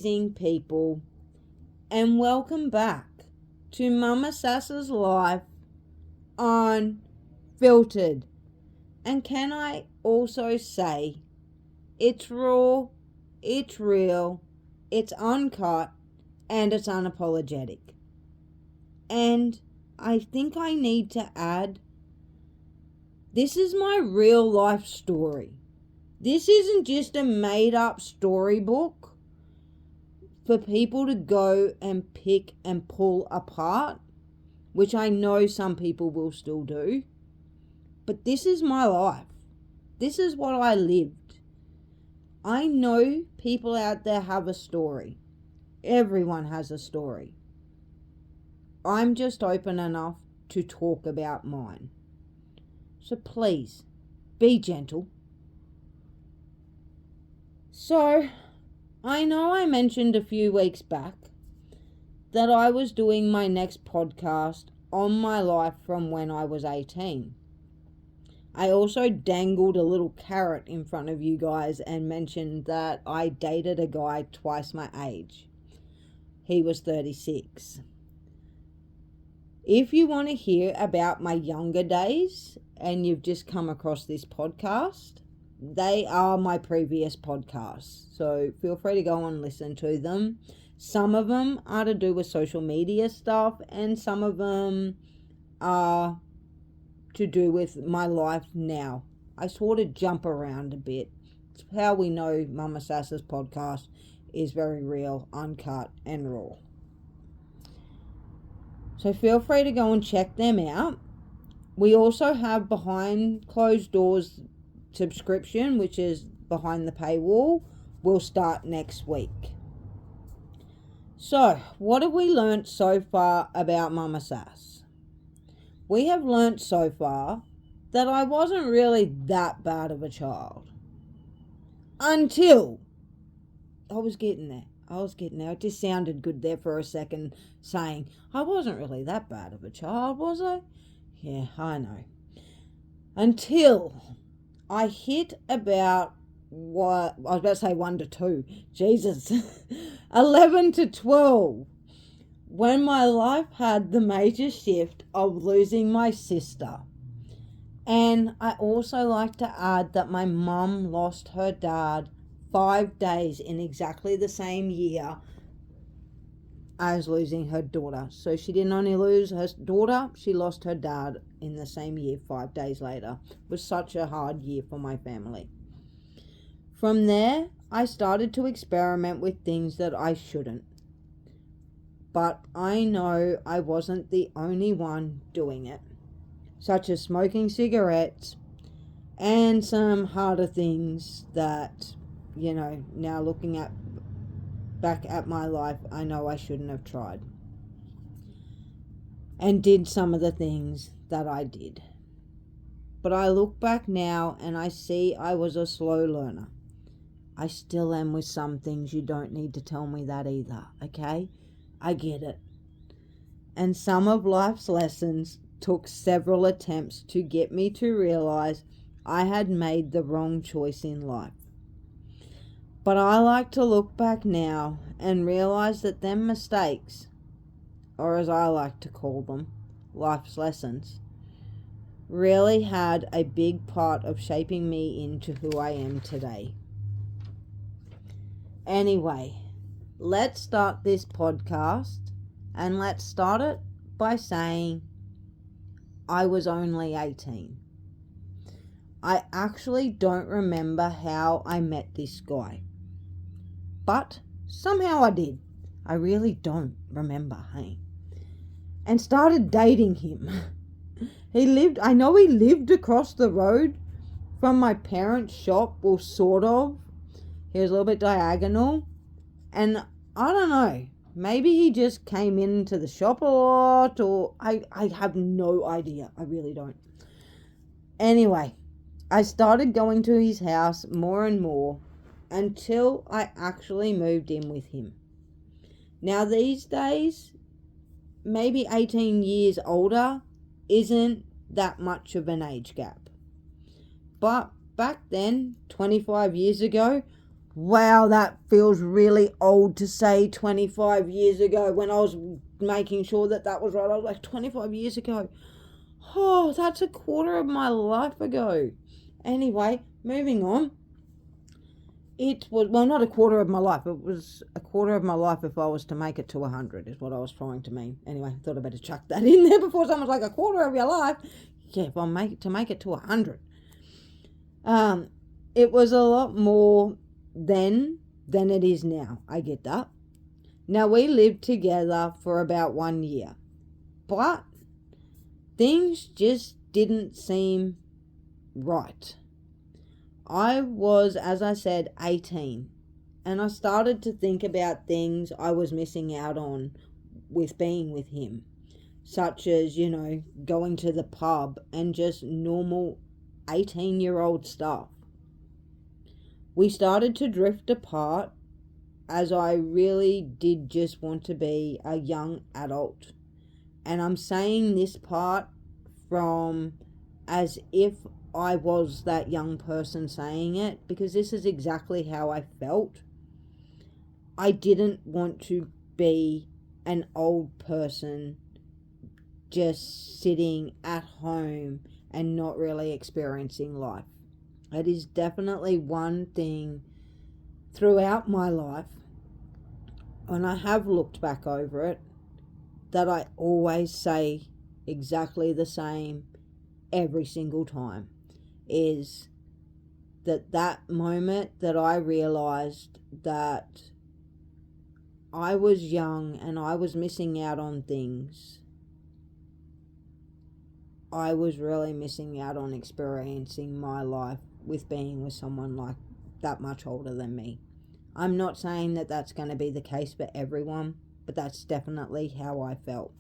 amazing people, and welcome back to Mama Sass's Life Unfiltered. And can I also say, it's raw, it's real, it's uncut, and it's unapologetic. And I think I need to add, this is my real life story. This isn't just a made up storybook for people to go and pick and pull apart, which I know some people will still do. But this is my life. This is what I lived. I know people out there have a story. Everyone has a story. I'm just open enough to talk about mine. So please, be gentle. So, I know I mentioned a few weeks back that I was doing my next podcast on my life from when I was 18. I also dangled a little carrot in front of you guys and mentioned that I dated a guy twice my age. He was 36. If you want to hear about my younger days and you've just come across this podcast, they are my previous podcasts, so feel free to go and listen to them. Some of them are to do with social media stuff, and some of them are to do with my life now. I sort of jump around a bit. It's how we know Mama Sass's podcast is very real, uncut, and raw. So feel free to go and check them out. We also have behind closed doors subscription, which is behind the paywall, will start next week. So, what have we learnt so far about Mama Sass? We have learnt so far that I wasn't really that bad of a child. Until I was getting there. It just sounded good there for a second, saying, I wasn't really that bad of a child, was I? Yeah, I know. Until I hit about, what I was about to say 1 to 2. Jesus. 11 to 12. When my life had the major shift of losing my sister. And I also like to add that my mum lost her dad 5 days in exactly the same year as losing her daughter. So she didn't only lose her daughter, she lost her dad in the same year 5 days later. It was such a hard year for my family. From there, I started to experiment with things that I shouldn't. But I know I wasn't the only one doing it, such as smoking cigarettes and some harder things that, now looking back at my life, I know I shouldn't have tried. And did some of the things that I did. But I look back now and I see I was a slow learner. I still am with some things. You don't need to tell me that either, okay? I get it. And some of life's lessons took several attempts to get me to realize I had made the wrong choice in life. But I like to look back now and realize that them mistakes, or as I like to call them, life's lessons, really had a big part of shaping me into who I am today. Anyway, let's start this podcast, and let's start it by saying I was only 18. I actually don't remember how I met this guy, but somehow I did. I really don't remember, hey? And started dating him. I know he lived across the road from my parents' shop, well, sort of. He was a little bit diagonal. And I don't know, maybe he just came into the shop a lot, or I have no idea. I really don't. Anyway, I started going to his house more and more until I actually moved in with him. Now these days, maybe 18 years older isn't that much of an age gap. But back then, 25 years ago, Wow, that feels really old to say 25 years ago when I was making sure that that was right. I was like, 25 years ago. Oh, that's a quarter of my life ago. Anyway, moving on. It was, well, not a quarter of my life. It was a quarter of my life if I was to make it to 100 is what I was trying to mean. Anyway, I thought I better chuck that in there before someone's like, a quarter of your life. Yeah, if I make it to 100. It was a lot more then than it is now. I get that. Now, we lived together for about 1 year, but things just didn't seem right. I was, as I said, 18, and I started to think about things I was missing out on with being with him, such as, going to the pub and just normal 18-year-old stuff. We started to drift apart as I really did just want to be a young adult. And I'm saying this part from as if I was that young person saying it, because this is exactly how I felt. I didn't want to be an old person just sitting at home and not really experiencing life. It is definitely one thing throughout my life, and I have looked back over it, that I always say exactly the same every single time, is that moment that I realized that I was young and I was missing out on things. I was really missing out on experiencing my life with being with someone like that much older than me. I'm not saying that that's going to be the case for everyone, but that's definitely how I felt.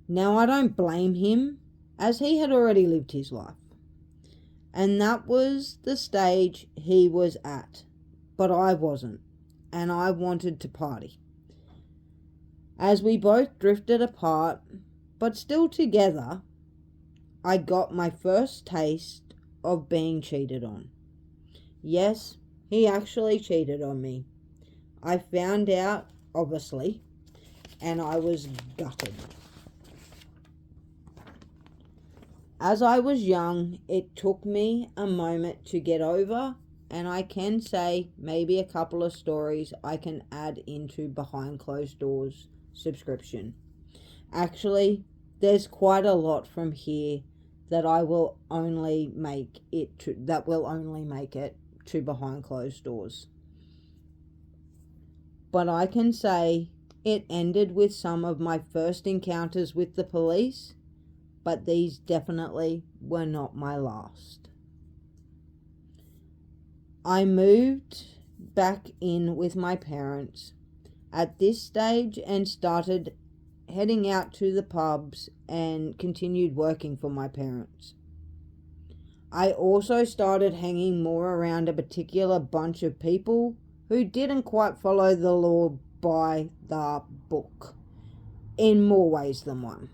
Now, I don't blame him, as he had already lived his life. And that was the stage he was at. But I wasn't, and I wanted to party. As we both drifted apart, but still together, I got my first taste of being cheated on. Yes, he actually cheated on me. I found out, obviously, and I was gutted. As I was young, it took me a moment to get over, and I can say maybe a couple of stories I can add into Behind Closed Doors subscription. Actually, there's quite a lot from here that will only make it to Behind Closed Doors. But I can say it ended with some of my first encounters with the police, but these definitely were not my last. I moved back in with my parents at this stage and started heading out to the pubs and continued working for my parents. I also started hanging more around a particular bunch of people who didn't quite follow the law by the book in more ways than one.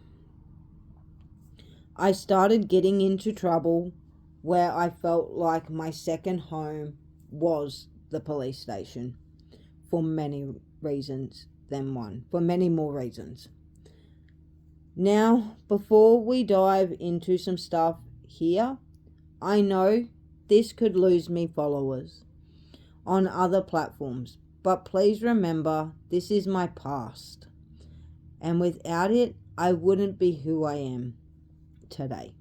I started getting into trouble where I felt like my second home was the police station for many reasons than one, for many more reasons. Now, before we dive into some stuff here, I know this could lose me followers on other platforms, but please remember this is my past, and without it, I wouldn't be who I am today.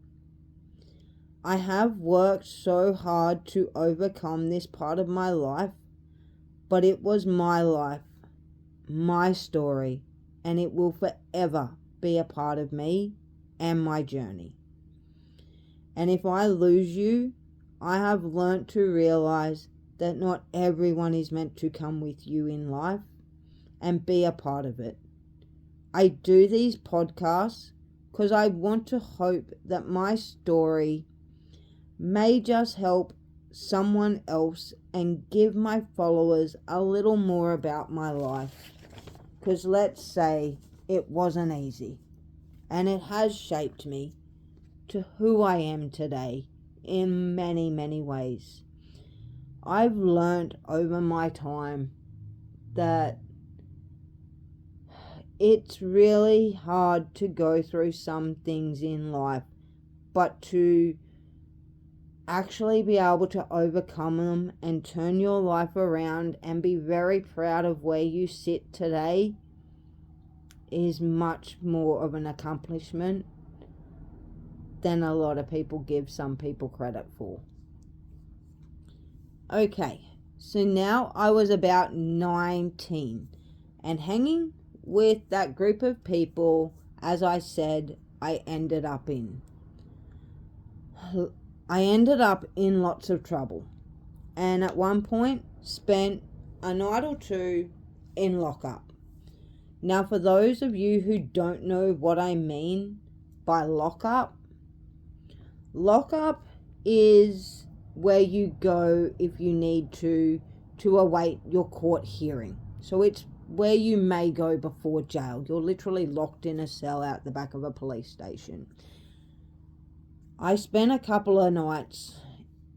I have worked so hard to overcome this part of my life, but it was my life, my story, and it will forever be a part of me and my journey. And if I lose you, I have learnt to realize that not everyone is meant to come with you in life and be a part of it. I do these podcasts because I want to hope that my story may just help someone else and give my followers a little more about my life. Because let's say it wasn't easy, and it has shaped me to who I am today in many, many ways. I've learned over my time that it's really hard to go through some things in life, but to actually be able to overcome them and turn your life around and be very proud of where you sit today is much more of an accomplishment than a lot of people give some people credit for. Okay, so now I was about 19 and hanging with that group of people, as I said, I ended up in lots of trouble, and at one point spent a night or two in lockup. Now, for those of you who don't know what I mean by lockup is where you go if you need to await your court hearing. So it's where you may go before jail. You're literally locked in a cell out the back of a police station. I spent a couple of nights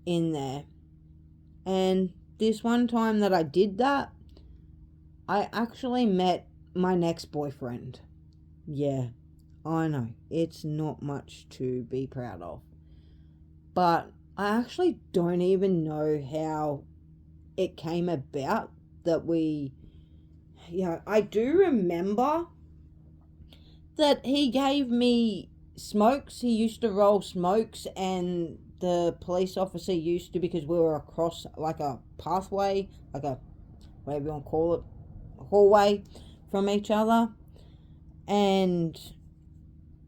in there, and this one time that I did that, I actually met my next boyfriend. Yeah, I know, it's not much to be proud of, but I actually don't even know how it came about that I do remember that he gave me smokes. He used to roll smokes, and the police officer used to, because we were across like a pathway, like a, whatever you want to call it, hallway from each other, and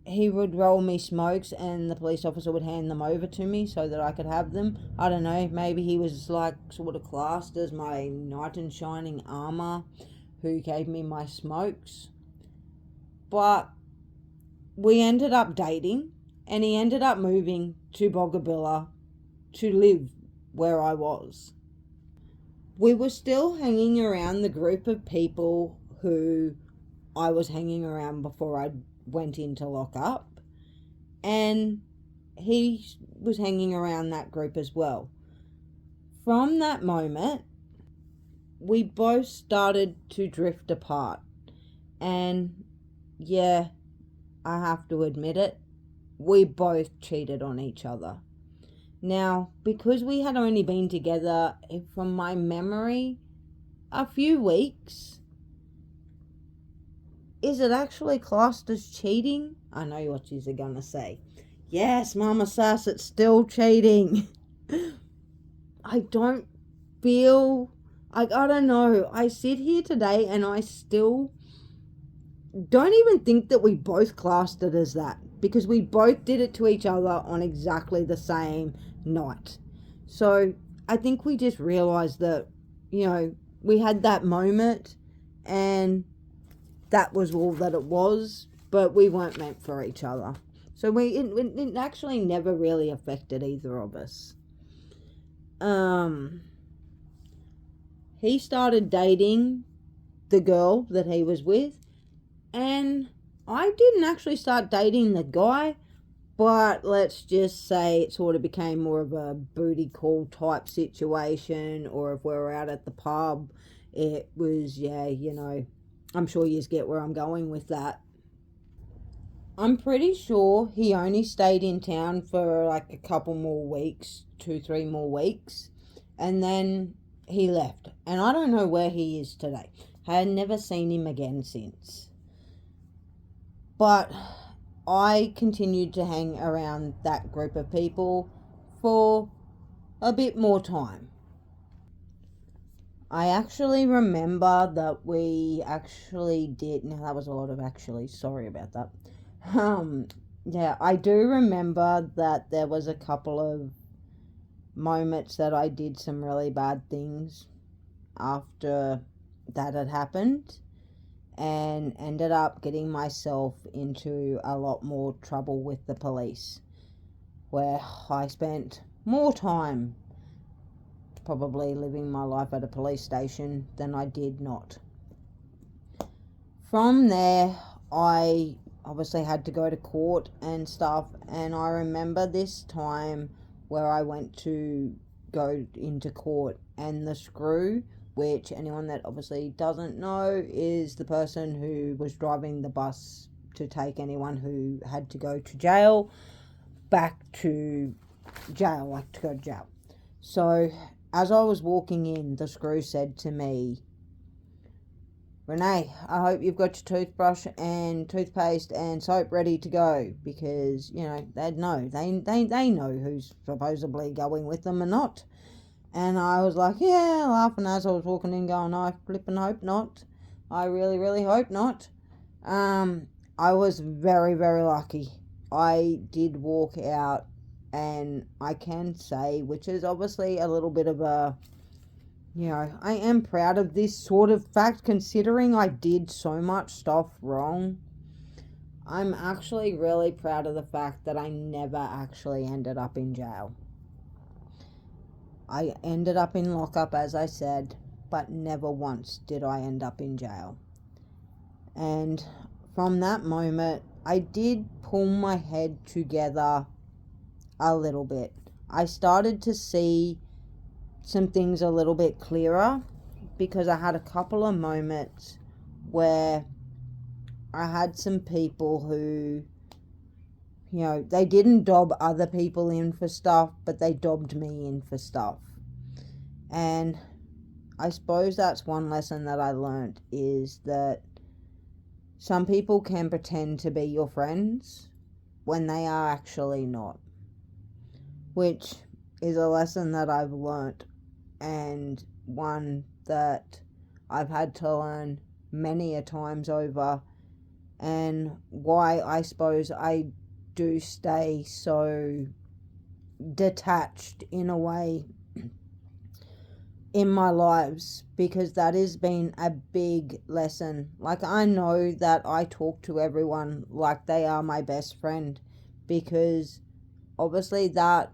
he would roll me smokes and the police officer would hand them over to me so that I could have them. I don't know, maybe he was like sort of classed as my knight in shining armor who gave me my smokes. But we ended up dating, and he ended up moving to Boggabilla to live where I was. We were still hanging around the group of people who I was hanging around before I went into lockup, and he was hanging around that group as well. From that moment, we both started to drift apart, and yeah, I have to admit it, we both cheated on each other. Now, because we had only been together, from my memory, a few weeks, is it actually classed as cheating? I know what you're going to say. Yes, Mama Sass, it's still cheating. I don't feel, I don't know. I sit here today and I still don't even think that we both classed it as that, because we both did it to each other on exactly the same night. So I think we just realized that, we had that moment and that was all that it was, but we weren't meant for each other. So it actually never really affected either of us. He started dating the girl that he was with, and I didn't actually start dating the guy, but let's just say it sort of became more of a booty call type situation, or if we were out at the pub, it was, I'm sure you get where I'm going with that. I'm pretty sure he only stayed in town for like a couple more weeks, 2-3 more weeks, and then he left. And I don't know where he is today. I had never seen him again since. But I continued to hang around that group of people for a bit more time. I actually remember that we actually did, now that was a lot of actually, sorry about that. I do remember that there was a couple of moments that I did some really bad things after that had happened, and ended up getting myself into a lot more trouble with the police, where I spent more time probably living my life at a police station than I did not. From there, I obviously had to go to court and stuff, and I remember this time where I went to go into court. And the screw, which anyone that obviously doesn't know, is the person who was driving the bus to take anyone who had to go to jail back to jail, like to go to jail. So as I was walking in, the screw said to me, "Renee, I hope you've got your toothbrush and toothpaste and soap ready to go," because, you know, they'd know. They know who's supposedly going with them or not. And I was like, yeah, laughing as I was walking in, going, I flippin' hope not. I really, really hope not. I was very, very lucky. I did walk out, and I can say, which is obviously a little bit of a, you know, I am proud of this sort of fact, considering I did so much stuff wrong. I'm actually really proud of the fact that I never actually ended up in jail. I ended up in lockup, as I said, but never once did I end up in jail. And from that moment, I did pull my head together a little bit. I started to see some things a little bit clearer, because I had a couple of moments where I had some people who, you know, they didn't dob other people in for stuff, but they dobbed me in for stuff. And I suppose that's one lesson that I learned, is that some people can pretend to be your friends when they are actually not, which is a lesson that I've learnt, and one that I've had to learn many a times over, and why I suppose I do stay so detached in a way in my lives, because that has been a big lesson. Like, I know that I talk to everyone like they are my best friend, because obviously that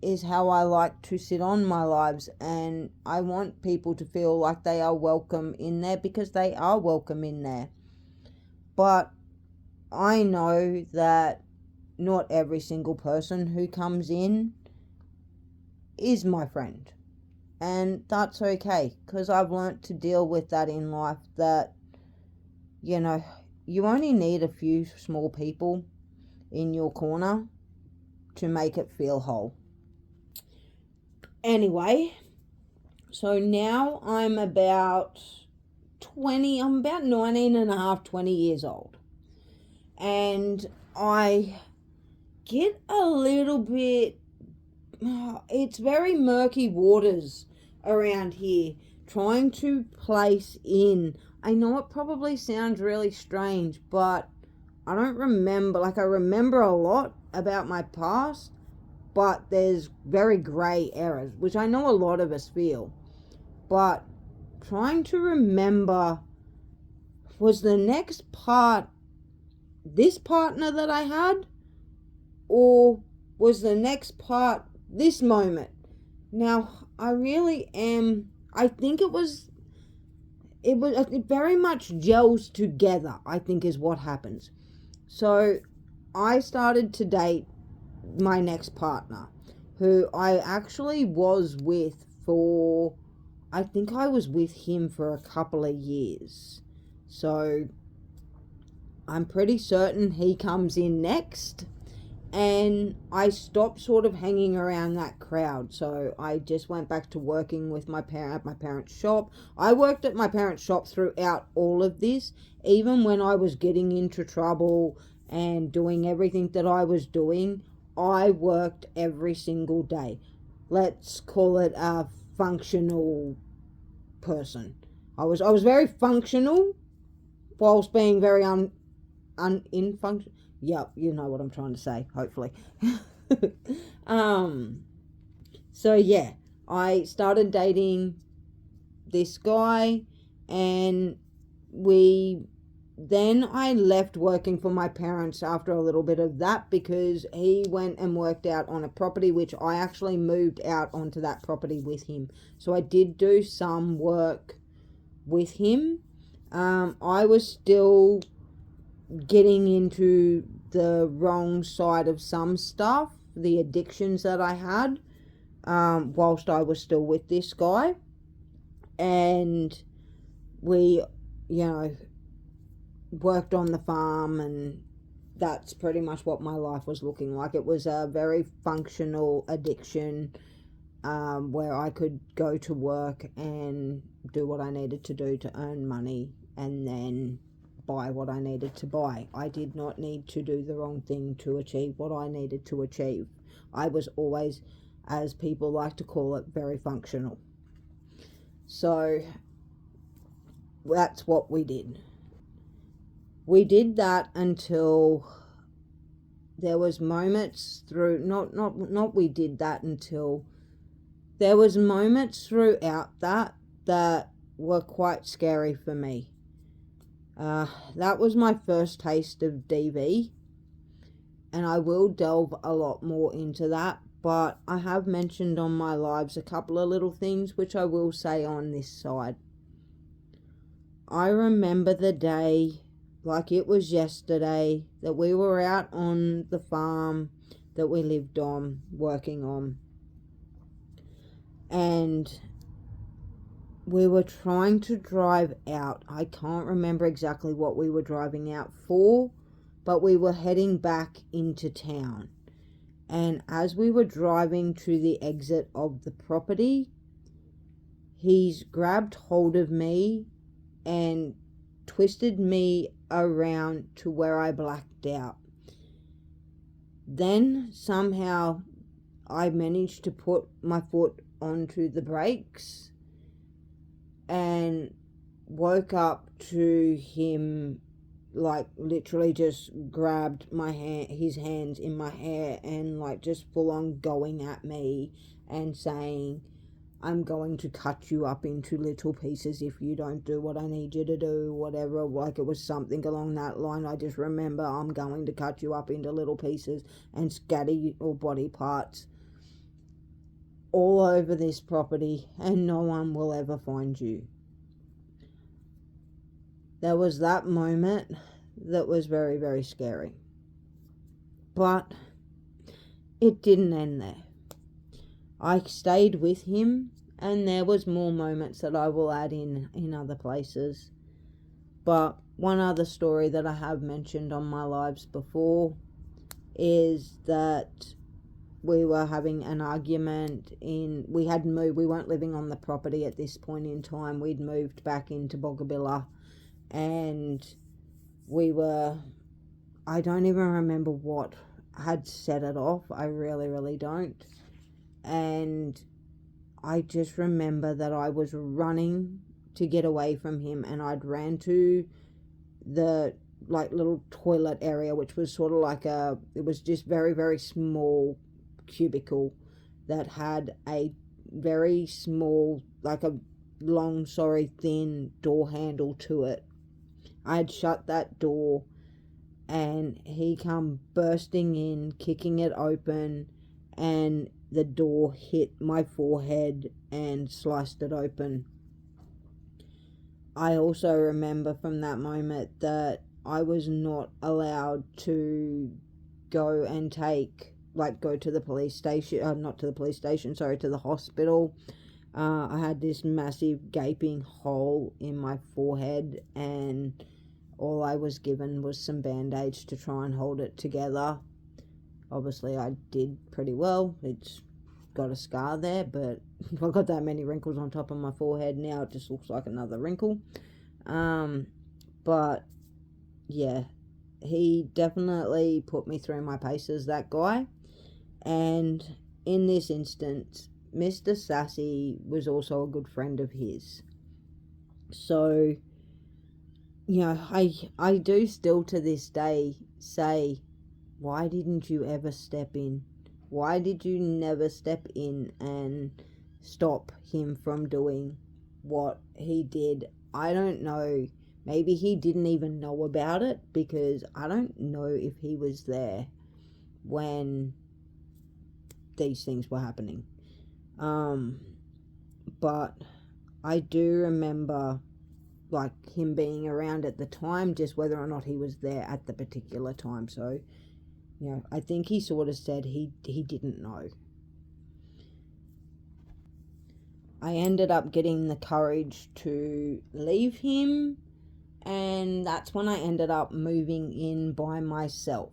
is how I like to sit on my lives, and I want people to feel like they are welcome in there, because they are welcome in there. But I know that not every single person who comes in is my friend, and that's okay, because I've learnt to deal with that in life, that, you know, you only need a few small people in your corner to make it feel whole. Anyway, so now I'm about 19 and a half, 20 years old. And I get a little bit, it's very murky waters around here, trying to place in. I know it probably sounds really strange, but I don't remember, like, I remember a lot about my past, but there's very grey areas, which I know a lot of us feel. But trying to remember, was the next part this partner that I had, or was the next part this moment? Now, I really am, I think it very much gels together, I think, is what happens. So I started to date my next partner, who I actually was with for, I think I was with him for a couple of years. So I'm pretty certain he comes in next. And I stopped sort of hanging around that crowd. So I just went back to working with my parents' shop. I worked at my parents' shop throughout all of this, even when I was getting into trouble and doing everything that I was doing. I worked every single day. Let's call it a functional person. I was very functional whilst being very unfunctional. Yep, you know what I'm trying to say, hopefully. So yeah, I started dating this guy, and then I left working for my parents after a little bit of that, because he went and worked out on a property, which I actually moved out onto that property with him. So I did do some work with him. I was still getting into the wrong side of some stuff, the addictions that I had. whilst I was still with this guy. And we, worked on the farm, and that's pretty much what my life was looking like. It was a very functional addiction, where I could go to work and do what I needed to do to earn money and then buy what I needed to buy. I did not need to do the wrong thing to achieve what I needed to achieve. I was always, as people like to call it, very functional. So that's what we did. We did that until there was moments through, not we did that until there was moments throughout that were quite scary for me. That was my first taste of DV, and I will delve a lot more into that, but I have mentioned on my lives a couple of little things which I will say on this side. I remember the day like it was yesterday that we were out on the farm that we lived on, working on, and we were trying to drive out. I can't remember exactly what we were driving out for, but we were heading back into town. And as we were driving to the exit of the property, he's grabbed hold of me and twisted me around to where I blacked out. Then somehow I managed to put my foot onto the brakes and woke up to him like literally just grabbed his hands in my hair and like just full on going at me and saying, "I'm going to cut you up into little pieces if you don't do what I need you to do," whatever. Like it was something along that line. I just remember, "I'm going to cut you up into little pieces and scatter your body parts all over this property and no one will ever find you." There was that moment that was very, very scary. But it didn't end there. I stayed with him, and there was more moments that I will add in other places. But one other story that I have mentioned on my lives before is that we were having an argument we had moved, we weren't living on the property at this point in time. We'd moved back into Boggabilla, and I don't even remember what had set it off. I really, really don't. And I just remember that I was running to get away from him, and I'd ran to the like little toilet area, which was sort of like it was just very, very small cubicle that had a very small, like a long, thin door handle to it. I had shut that door, and he come bursting in, kicking it open, and the door hit my forehead and sliced it open. I also remember from that moment that I was not allowed to go to the police station, not to the police station, sorry, to the hospital. I had this massive gaping hole in my forehead, and all I was given was some band-aids to try and hold it together. Obviously, I did pretty well. It's got a scar there, but if I got that many wrinkles on top of my forehead now, it just looks like another wrinkle. But yeah, he definitely put me through my paces, that guy. And in this instance, Mr. Sassy was also a good friend of his. So, I do still to this day say, why didn't you ever step in? Why did you never step in and stop him from doing what he did? I don't know. Maybe he didn't even know about it, because I don't know if he was there when these things were happening. But I do remember like him being around at the time, just whether or not he was there at the particular time. So, I think he sort of said he didn't know. I ended up getting the courage to leave him, and that's when I ended up moving in by myself.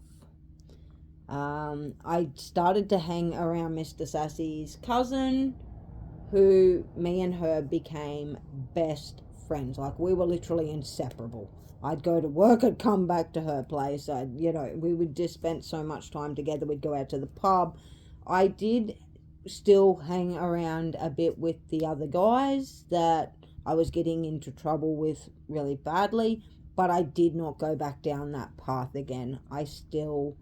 I started to hang around Mr. Sassy's cousin, who me and her became best friends. Like, we were literally inseparable. I'd go to work, I'd come back to her place. We would just spend so much time together. We'd go out to the pub. I did still hang around a bit with the other guys that I was getting into trouble with really badly, but I did not go back down that path again. I still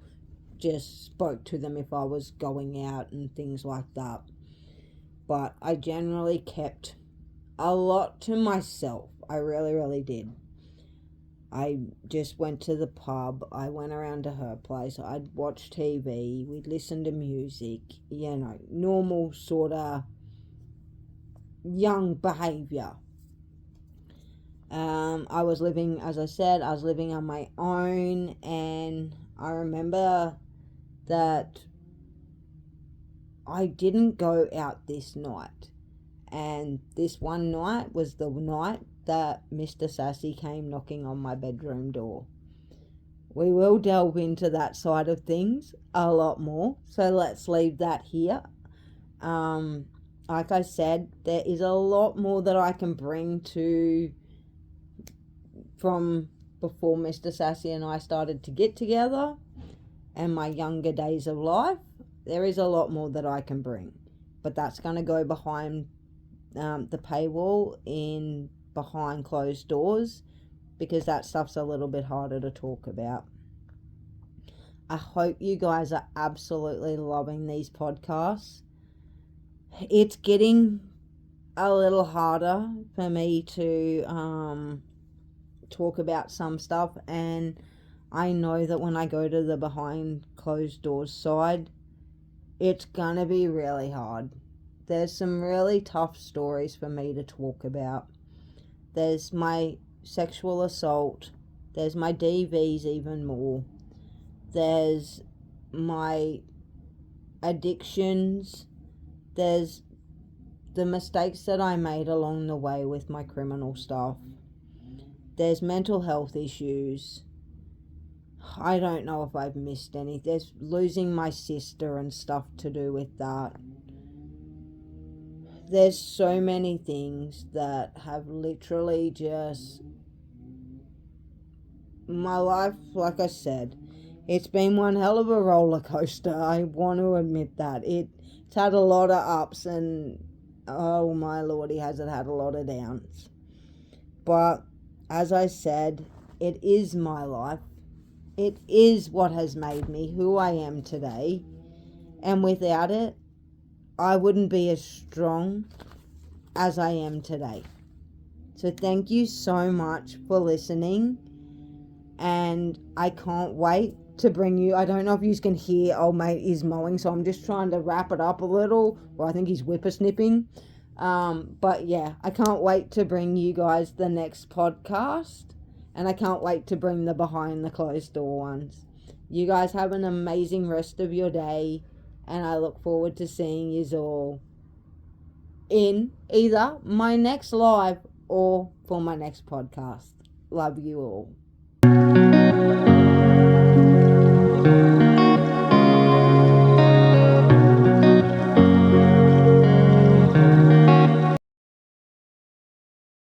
just spoke to them if I was going out and things like that. But I generally kept a lot to myself. I really, really did. I just went to the pub. I went around to her place. I'd watch TV. We'd listen to music. Normal sort of young behaviour. I was living, as I said, I was living on my own, and I remember that I didn't go out this night. And this one night was the night that Mr. Sassy came knocking on my bedroom door. We will delve into that side of things a lot more, so let's leave that here. Like I said, there is a lot more that I can bring to from before Mr. Sassy and I started to get together and my younger days of life. There is a lot more that I can bring, but that's going to go behind the paywall in behind closed doors, because that stuff's a little bit harder to talk about. I hope you guys are absolutely loving these podcasts. It's getting a little harder for me to talk about some stuff, and I know that when I go to the behind closed doors side, it's gonna be really hard. There's some really tough stories for me to talk about. There's my sexual assault. There's my DVs even more. There's my addictions. There's the mistakes that I made along the way with my criminal stuff. There's mental health issues. I don't know if I've missed any. There's losing my sister and stuff to do with that. There's so many things that have literally just... My life, like I said, it's been one hell of a roller coaster. I want to admit that. It's had a lot of ups and, oh my lordy, has it had a lot of downs. But, as I said, it is my life. It is what has made me who I am today. And without it, I wouldn't be as strong as I am today. So thank you so much for listening. And I can't wait to bring you... I don't know if you can hear old mate is mowing, so I'm just trying to wrap it up a little. Or I think he's whippersnipping. But yeah, I can't wait to bring you guys the next podcast. And I can't wait to bring the behind the closed door ones. You guys have an amazing rest of your day. And I look forward to seeing you all in either my next live or for my next podcast. Love you all.